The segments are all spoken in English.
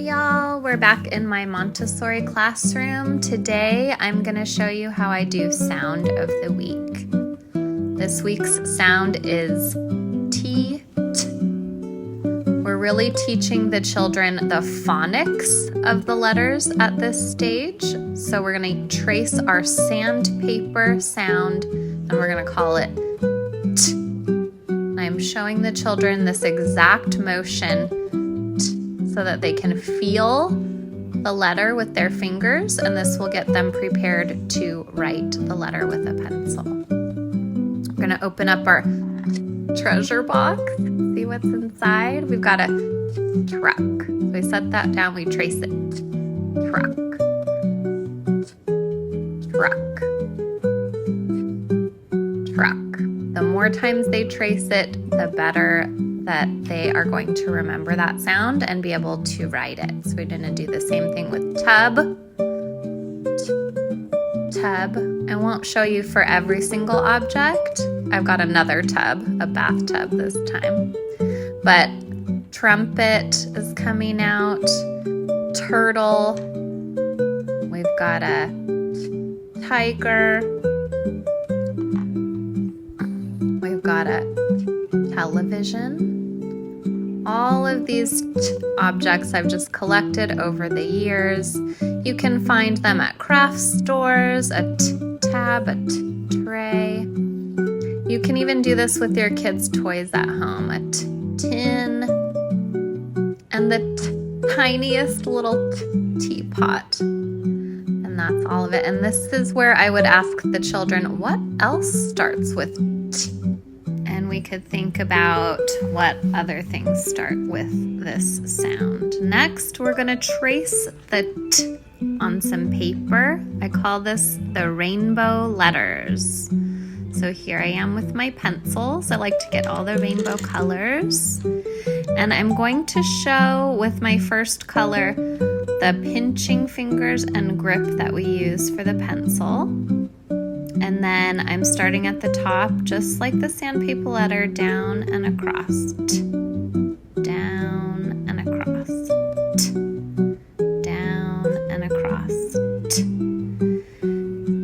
Y'all, we're back in my Montessori classroom. Today I'm going to show you how I do sound of the week. This week's sound is T, T. We're really teaching the children the phonics of the letters at this stage. So we're going to trace our sandpaper sound and we're going to call it T. I'm showing the children this exact motion so that they can feel the letter with their fingers, and this will get them prepared to write the letter with a pencil. We're going to open up our treasure box, see what's inside. We've got a truck. So we set that down, we trace it. Truck. Truck. Truck. The more times they trace it, the better that they are going to remember that sound and be able to write it. So we're going to do the same thing with tub. Tub. I won't show you for every single object. I've got another tub, a bathtub this time. But trumpet is coming out. Turtle. We've got a tiger. We've got a television. All of these objects I've just collected over the years. You can find them at craft stores, a tab, a tray. You can even do this with your kids' toys at home, a tin, and the tiniest little teapot. And that's all of it. And this is where I would ask the children, what else starts with T? And we could think about what other things start with this sound. Next, we're going to trace the T on some paper. I call this the rainbow letters. So here I am with my pencils. I like to get all the rainbow colors. And I'm going to show with my first color the pinching fingers and grip that we use for the pencil. And then I'm starting at the top, just like the sandpaper letter, down and across. T, down and across. T, down and across. T.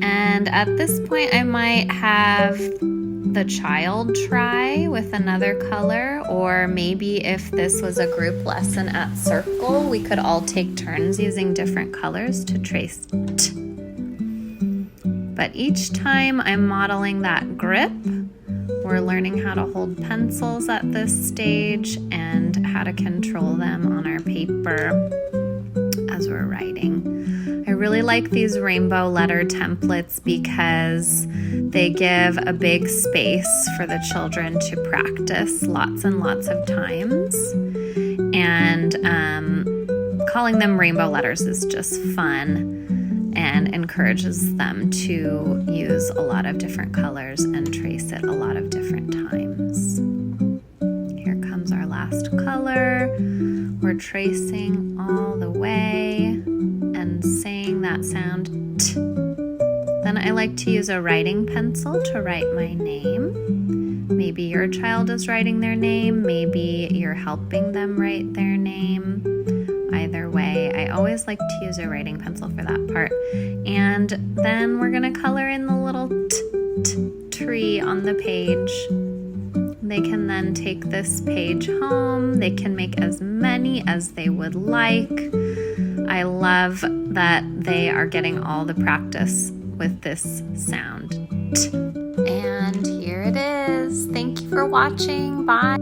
And at this point, I might have the child try with another color, or maybe if this was a group lesson at Circle, we could all take turns using different colors to trace T. But each time I'm modeling that grip, we're learning how to hold pencils at this stage and how to control them on our paper as we're writing. I really like these rainbow letter templates because they give a big space for the children to practice lots and lots of times. And calling them rainbow letters is just fun and encourages them to use a lot of different colors and trace it a lot of different times. Here comes our last color. We're tracing all the way and saying that sound T. Then I like to use a writing pencil to write my name. Maybe your child is writing their name. Maybe you're helping them write their name. Either way, I always like to use a writing pencil for that part. And then we're going to color in the little tree on the page. They can then take this page home. They can make as many as they would like. I love that they are getting all the practice with this sound. And here it is. Thank you for watching. Bye.